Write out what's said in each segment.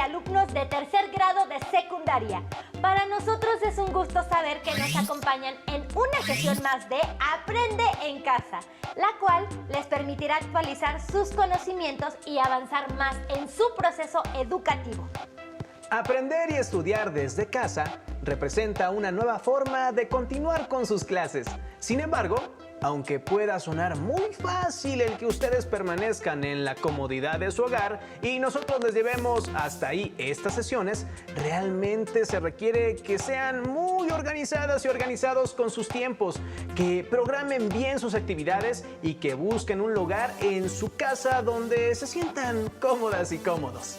alumnos de tercer grado de secundaria. Para nosotros es un gusto saber que nos acompañan en una sesión más de Aprende en Casa, la cual les permitirá actualizar sus conocimientos y avanzar más en su proceso educativo. Aprender y estudiar desde casa representa una nueva forma de continuar con sus clases. Sin embargo, aunque pueda sonar muy fácil el que ustedes permanezcan en la comodidad de su hogar y nosotros les llevemos hasta ahí estas sesiones, realmente se requiere que sean muy organizadas y organizados con sus tiempos, que programen bien sus actividades y que busquen un lugar en su casa donde se sientan cómodas y cómodos.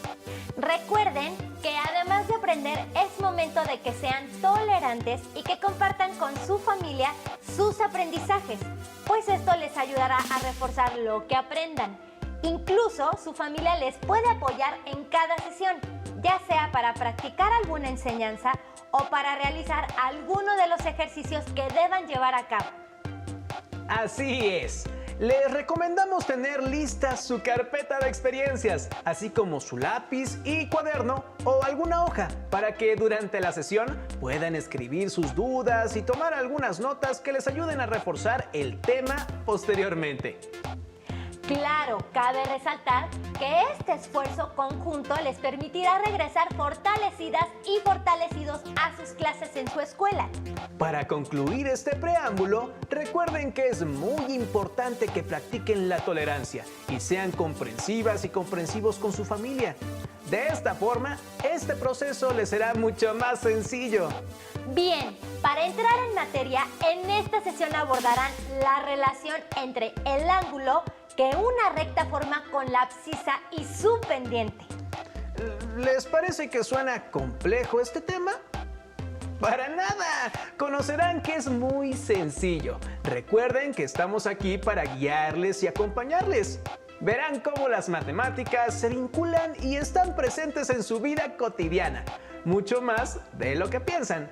Recuerden que además de aprender es momento de que sean tolerantes y que compartan con su familia sus aprendizajes, pues esto les ayudará a reforzar lo que aprendan. Incluso su familia les puede apoyar en cada sesión, ya sea para practicar alguna enseñanza o para realizar alguno de los ejercicios que deban llevar a cabo. Así es. Les recomendamos tener lista su carpeta de experiencias, así como su lápiz y cuaderno o alguna hoja, para que durante la sesión puedan escribir sus dudas y tomar algunas notas que les ayuden a reforzar el tema posteriormente. Claro, cabe resaltar que este esfuerzo conjunto les permitirá regresar fortalecidas y fortalecidos a sus clases en su escuela. Para concluir este preámbulo, recuerden que es muy importante que practiquen la tolerancia y sean comprensivas y comprensivos con su familia. De esta forma, este proceso les será mucho más sencillo. Bien, para entrar en materia, en esta sesión abordarán la relación entre el ángulo que una recta forma con la abscisa y su pendiente. ¿Les parece que suena complejo este tema? ¡Para nada! Conocerán que es muy sencillo. Recuerden que estamos aquí para guiarles y acompañarles. Verán cómo las matemáticas se vinculan y están presentes en su vida cotidiana, mucho más de lo que piensan.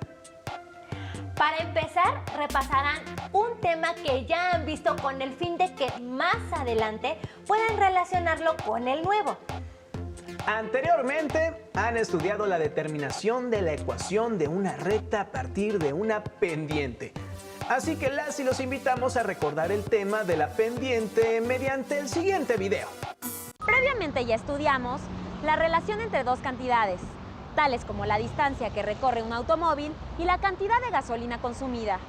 Para empezar, repasarán un tema que ya han visto con el fin de que más adelante puedan relacionarlo con el nuevo. Anteriormente han estudiado la determinación de la ecuación de una recta a partir de una pendiente. Así que las y los invitamos a recordar el tema de la pendiente mediante el siguiente video. Previamente ya estudiamos la relación entre dos cantidades, tales como la distancia que recorre un automóvil y la cantidad de gasolina consumida.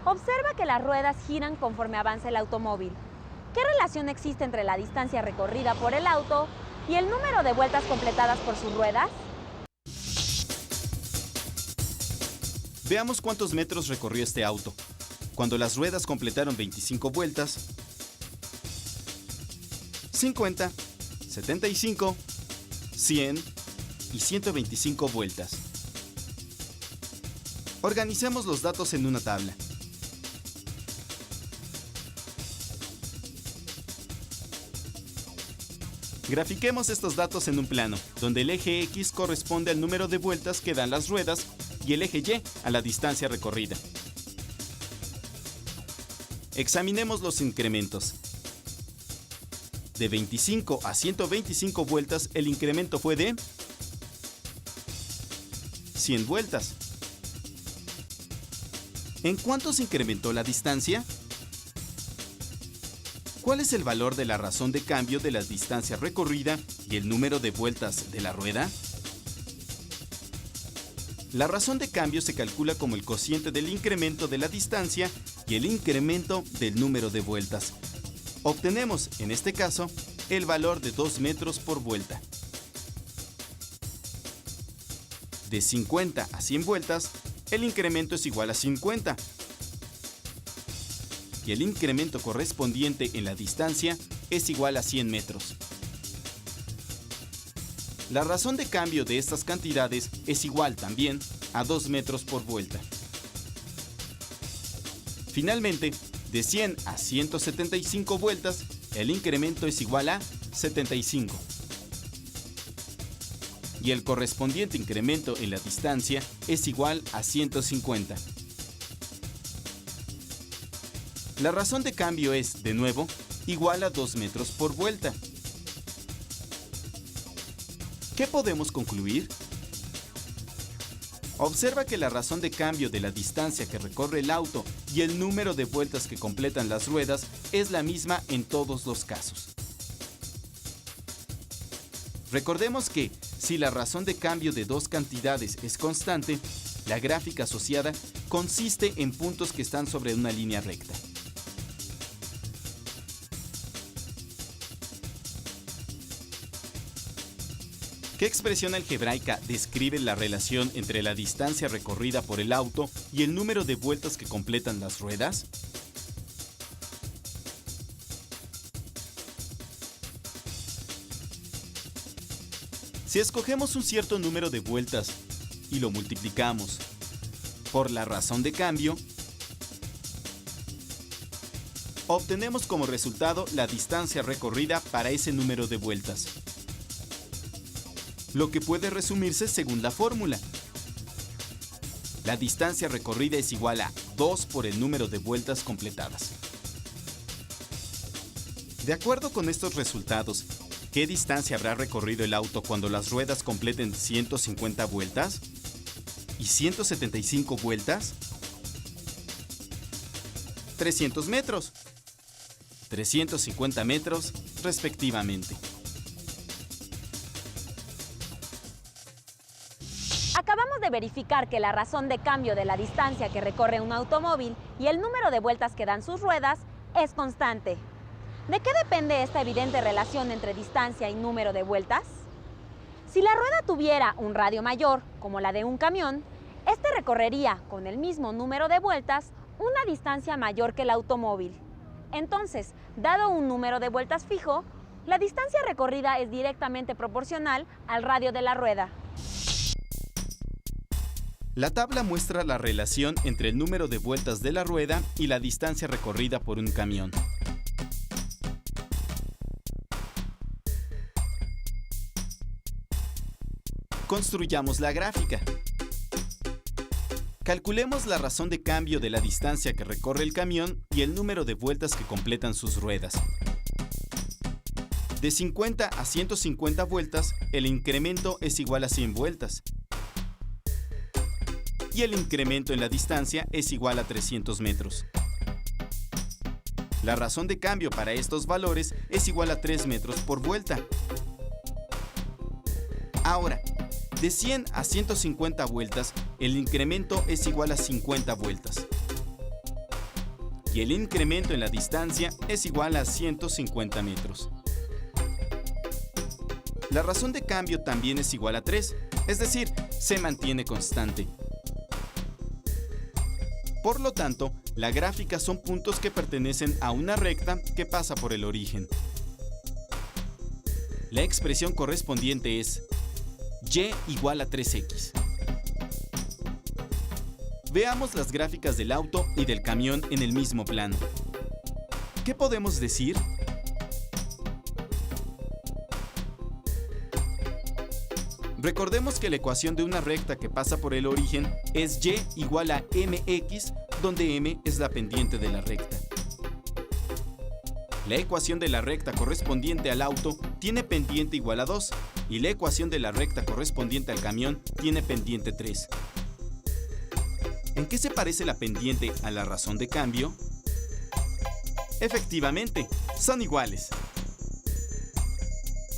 Observa que las ruedas giran conforme avanza el automóvil. ¿Qué relación existe entre la distancia recorrida por el auto y el número de vueltas completadas por sus ruedas? Veamos cuántos metros recorrió este auto. Cuando las ruedas completaron 25 vueltas, 50, 75, 100 y 125 vueltas. Organicemos los datos en una tabla. Grafiquemos estos datos en un plano, donde el eje X corresponde al número de vueltas que dan las ruedas y el eje Y a la distancia recorrida. Examinemos los incrementos. De 25 a 125 vueltas, el incremento fue de 100 vueltas. ¿En cuánto se incrementó la distancia? ¿Cuál es el valor de la razón de cambio de la distancia recorrida y el número de vueltas de la rueda? La razón de cambio se calcula como el cociente del incremento de la distancia y el incremento del número de vueltas. Obtenemos, en este caso, el valor de 2 metros por vuelta. De 50 a 100 vueltas, el incremento es igual a 50. Y el incremento correspondiente en la distancia es igual a 100 metros. La razón de cambio de estas cantidades es igual también a 2 metros por vuelta. Finalmente, de 100 a 175 vueltas, el incremento es igual a 75. Y el correspondiente incremento en la distancia es igual a 150. La razón de cambio es, de nuevo, igual a 2 metros por vuelta. ¿Qué podemos concluir? Observa que la razón de cambio de la distancia que recorre el auto y el número de vueltas que completan las ruedas es la misma en todos los casos. Recordemos que, si la razón de cambio de dos cantidades es constante, la gráfica asociada consiste en puntos que están sobre una línea recta. ¿Qué expresión algebraica describe la relación entre la distancia recorrida por el auto y el número de vueltas que completan las ruedas? Si escogemos un cierto número de vueltas y lo multiplicamos por la razón de cambio, obtenemos como resultado la distancia recorrida para ese número de vueltas, lo que puede resumirse según la fórmula. La distancia recorrida es igual a 2 por el número de vueltas completadas. De acuerdo con estos resultados, ¿qué distancia habrá recorrido el auto cuando las ruedas completen 150 vueltas? ¿Y 175 vueltas? 300 metros. 350 metros, respectivamente. Acabamos de verificar que la razón de cambio de la distancia que recorre un automóvil y el número de vueltas que dan sus ruedas es constante. ¿De qué depende esta evidente relación entre distancia y número de vueltas? Si la rueda tuviera un radio mayor, como la de un camión, este recorrería con el mismo número de vueltas una distancia mayor que el automóvil. Entonces, dado un número de vueltas fijo, la distancia recorrida es directamente proporcional al radio de la rueda. La tabla muestra la relación entre el número de vueltas de la rueda y la distancia recorrida por un camión. Construyamos la gráfica. Calculemos la razón de cambio de la distancia que recorre el camión y el número de vueltas que completan sus ruedas. De 50 a 150 vueltas, el incremento es igual a 100 vueltas. Y el incremento en la distancia es igual a 300 metros. La razón de cambio para estos valores es igual a 3 metros por vuelta. Ahora, de 100 a 150 vueltas, el incremento es igual a 50 vueltas. Y el incremento en la distancia es igual a 150 metros. La razón de cambio también es igual a 3, es decir, se mantiene constante. Por lo tanto, la gráfica son puntos que pertenecen a una recta que pasa por el origen. La expresión correspondiente es y igual a 3x. Veamos las gráficas del auto y del camión en el mismo plano. ¿Qué podemos decir? Recordemos que la ecuación de una recta que pasa por el origen es y igual a mx, donde m es la pendiente de la recta. La ecuación de la recta correspondiente al auto tiene pendiente igual a 2 y la ecuación de la recta correspondiente al camión tiene pendiente 3. ¿En qué se parece la pendiente a la razón de cambio? Efectivamente, son iguales.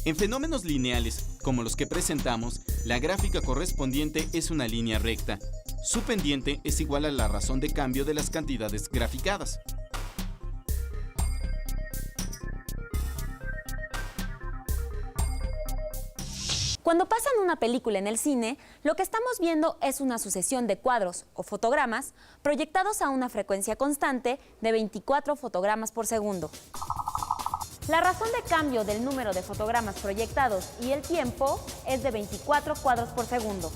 En fenómenos lineales, como los que presentamos, la gráfica correspondiente es una línea recta. Su pendiente es igual a la razón de cambio de las cantidades graficadas. Cuando pasan una película en el cine, lo que estamos viendo es una sucesión de cuadros o fotogramas proyectados a una frecuencia constante de 24 fotogramas por segundo. La razón de cambio del número de fotogramas proyectados y el tiempo es de 24 cuadros por segundo.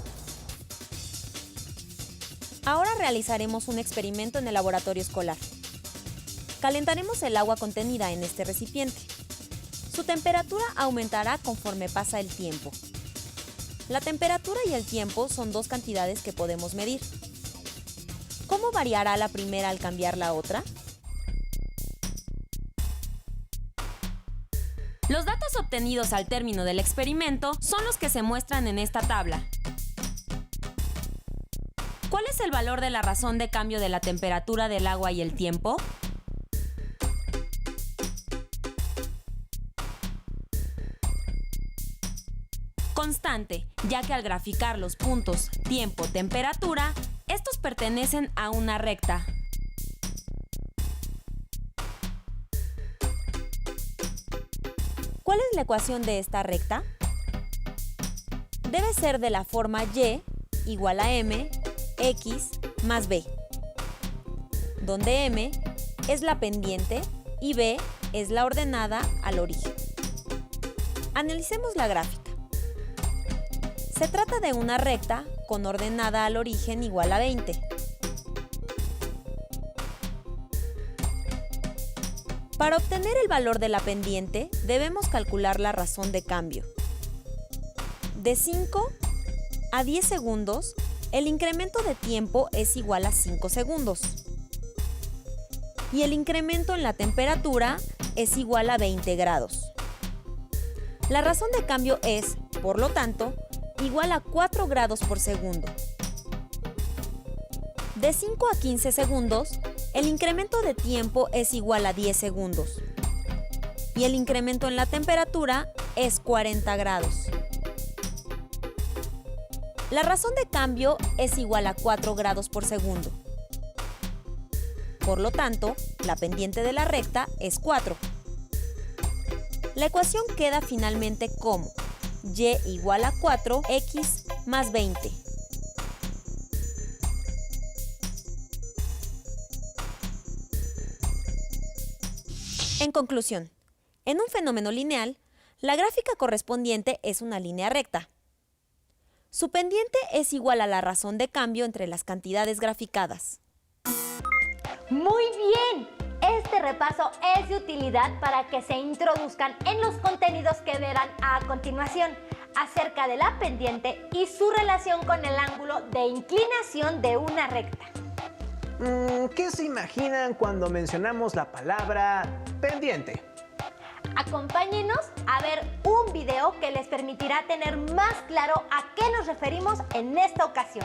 Ahora realizaremos un experimento en el laboratorio escolar. Calentaremos el agua contenida en este recipiente. Su temperatura aumentará conforme pasa el tiempo. La temperatura y el tiempo son dos cantidades que podemos medir. ¿Cómo variará la primera al cambiar la otra? Los datos obtenidos obtenidos al término del experimento son los que se muestran en esta tabla. ¿Cuál es el valor de la razón de cambio de la temperatura del agua y el tiempo? Constante, ya que al graficar los puntos tiempo, temperatura, estos pertenecen a una recta. ¿Cuál es la ecuación de esta recta? Debe ser de la forma y igual a m x más b, donde m es la pendiente y b es la ordenada al origen. Analicemos la gráfica. Se trata de una recta con ordenada al origen igual a 20. Para obtener el valor de la pendiente, debemos calcular la razón de cambio. De 5 a 10 segundos, el incremento de tiempo es igual a 5 segundos. Y el incremento en la temperatura es igual a 20 grados. La razón de cambio es, por lo tanto, igual a 4 grados por segundo. De 5 a 15 segundos, el incremento de tiempo es igual a 10 segundos. Y el incremento en la temperatura es 40 grados. La razón de cambio es igual a 4 grados por segundo. Por lo tanto, la pendiente de la recta es 4. La ecuación queda finalmente como y igual a 4x más 20. En conclusión, en un fenómeno lineal, la gráfica correspondiente es una línea recta. Su pendiente es igual a la razón de cambio entre las cantidades graficadas. ¡Muy bien! Este repaso es de utilidad para que se introduzcan en los contenidos que verán a continuación acerca de la pendiente y su relación con el ángulo de inclinación de una recta. ¿Qué se imaginan cuando mencionamos la palabra pendiente? Acompáñenos a ver un video que les permitirá tener más claro a qué nos referimos en esta ocasión.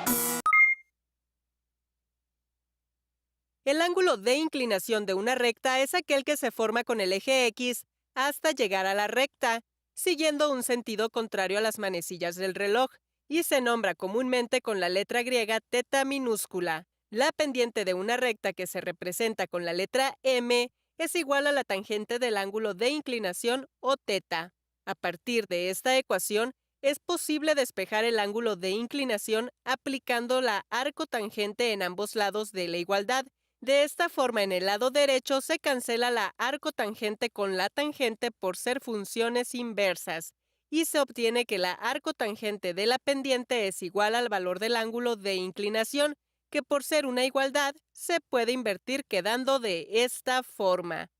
El ángulo de inclinación de una recta es aquel que se forma con el eje X hasta llegar a la recta, siguiendo un sentido contrario a las manecillas del reloj, y se nombra comúnmente con la letra griega teta minúscula. La pendiente de una recta que se representa con la letra M es igual a la tangente del ángulo de inclinación o teta. A partir de esta ecuación, es posible despejar el ángulo de inclinación aplicando la arcotangente en ambos lados de la igualdad. De esta forma, en el lado derecho se cancela la arcotangente con la tangente por ser funciones inversas, y se obtiene que la arcotangente de la pendiente es igual al valor del ángulo de inclinación, que por ser una igualdad se puede invertir quedando de esta forma.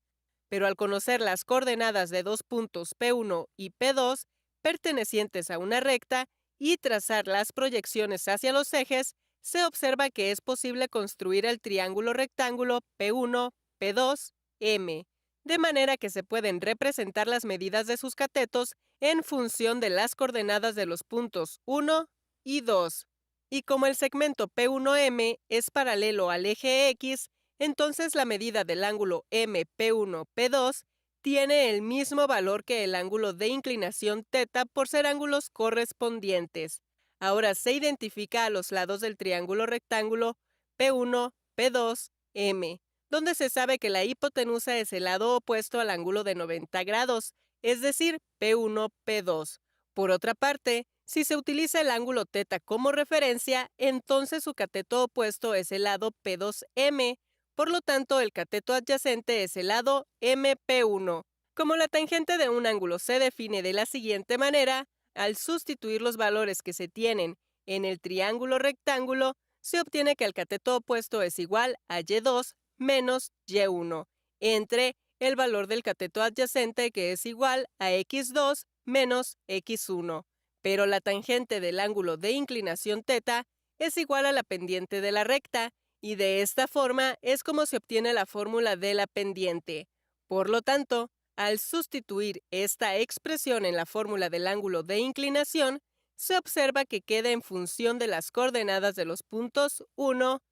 Pero al conocer las coordenadas de dos puntos P1 y P2, pertenecientes a una recta, y trazar las proyecciones hacia los ejes, se observa que es posible construir el triángulo rectángulo P1, P2, M, de manera que se pueden representar las medidas de sus catetos en función de las coordenadas de los puntos 1 y 2. Y como el segmento P1M es paralelo al eje X, entonces la medida del ángulo MP1-P2 tiene el mismo valor que el ángulo de inclinación θ por ser ángulos correspondientes. Ahora se identifica a los lados del triángulo rectángulo P1, P2, M, donde se sabe que la hipotenusa es el lado opuesto al ángulo de 90 grados, es decir, P1, P2. Por otra parte, si se utiliza el ángulo θ como referencia, entonces su cateto opuesto es el lado P2M, por lo tanto el cateto adyacente es el lado MP1. Como la tangente de un ángulo se define de la siguiente manera, al sustituir los valores que se tienen en el triángulo rectángulo, se obtiene que el cateto opuesto es igual a Y2 menos Y1, entre el valor del cateto adyacente que es igual a X2 menos X1. Pero la tangente del ángulo de inclinación θ es igual a la pendiente de la recta, y de esta forma es como se obtiene la fórmula de la pendiente. Por lo tanto, Al sustituir esta expresión en la fórmula del ángulo de inclinación, se observa que queda en función de las coordenadas de los puntos 1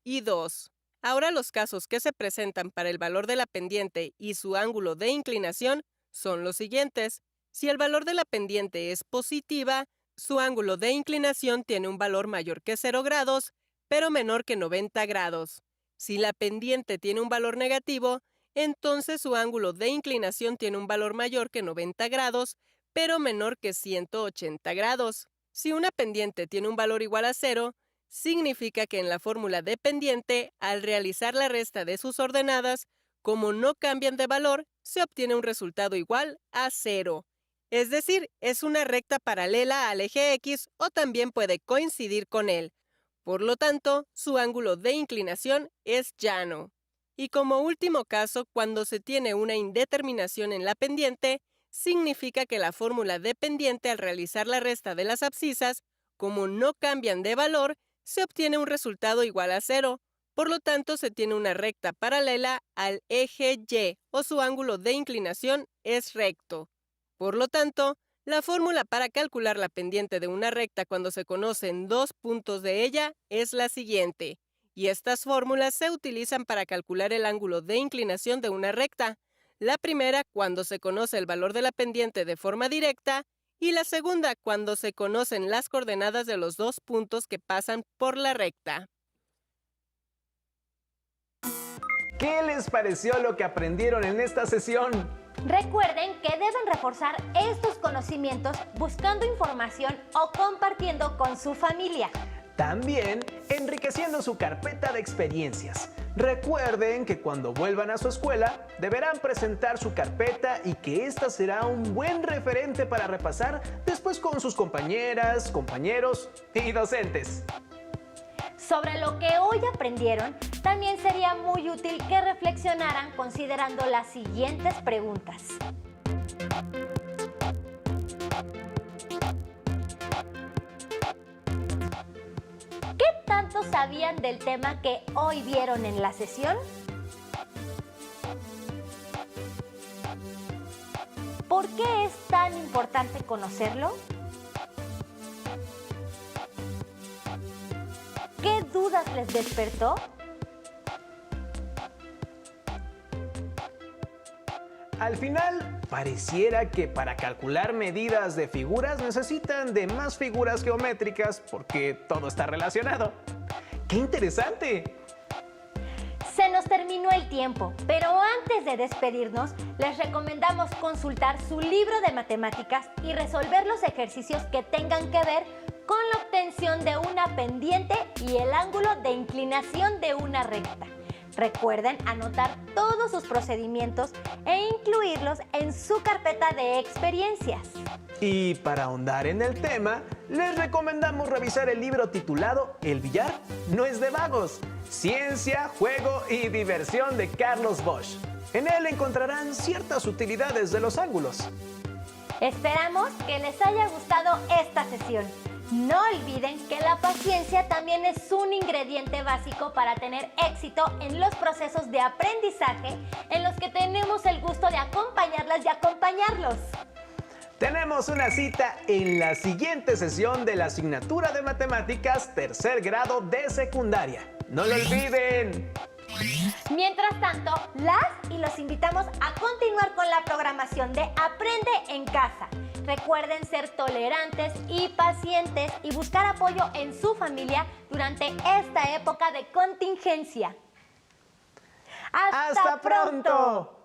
y 2. Ahora los casos que se presentan para el valor de la pendiente y su ángulo de inclinación son los siguientes. Si el valor de la pendiente es positiva, su ángulo de inclinación tiene un valor mayor que 0 grados, pero menor que 90 grados. Si la pendiente tiene un valor negativo, entonces su ángulo de inclinación tiene un valor mayor que 90 grados, pero menor que 180 grados. Si una pendiente tiene un valor igual a 0, significa que en la fórmula de pendiente, al realizar la resta de sus ordenadas, como no cambian de valor, se obtiene un resultado igual a 0. Es decir, es una recta paralela al eje X o también puede coincidir con él. Por lo tanto, su ángulo de inclinación es llano. Y como último caso, cuando se tiene una indeterminación en la pendiente, significa que la fórmula de pendiente al realizar la resta de las abscisas, como no cambian de valor, se obtiene un resultado igual a 0. Por lo tanto, se tiene una recta paralela al eje Y o su ángulo de inclinación es recto. Por lo tanto, la fórmula para calcular la pendiente de una recta cuando se conocen dos puntos de ella es la siguiente. Y estas fórmulas se utilizan para calcular el ángulo de inclinación de una recta. La primera cuando se conoce el valor de la pendiente de forma directa y la segunda cuando se conocen las coordenadas de los dos puntos que pasan por la recta. ¿Qué les pareció lo que aprendieron en esta sesión? Recuerden que deben reforzar estos conocimientos buscando información o compartiendo con su familia. También enriqueciendo su carpeta de experiencias. Recuerden que cuando vuelvan a su escuela deberán presentar su carpeta y que esta será un buen referente para repasar después con sus compañeras, compañeros y docentes. Sobre lo que hoy aprendieron, también sería muy útil que reflexionaran considerando las siguientes preguntas. ¿Qué tanto sabían del tema que hoy vieron en la sesión? ¿Por qué es tan importante conocerlo? ¿Qué dudas les despertó? Al final, pareciera que para calcular medidas de figuras necesitan de más figuras geométricas porque todo está relacionado. ¡Qué interesante! Se nos terminó el tiempo, pero antes de despedirnos, les recomendamos consultar su libro de matemáticas y resolver los ejercicios que tengan que ver con la obtención de una pendiente y el ángulo de inclinación de una recta. Recuerden anotar todos sus procedimientos e incluirlos en su carpeta de experiencias. Y para ahondar en el tema, les recomendamos revisar el libro titulado El billar no es de vagos, ciencia, juego y diversión de Carlos Bosch. En él encontrarán ciertas utilidades de los ángulos. Esperamos que les haya gustado esta sesión. No olviden que la paciencia también es un ingrediente básico para tener éxito en los procesos de aprendizaje en los que tenemos el gusto de acompañarlas y acompañarlos. Tenemos una cita en la siguiente sesión de la asignatura de matemáticas tercer grado de secundaria. ¡No lo olviden! Mientras tanto, las y los invitamos a continuar con la programación de Aprende en Casa. Recuerden ser tolerantes y pacientes y buscar apoyo en su familia durante esta época de contingencia. ¡Hasta pronto!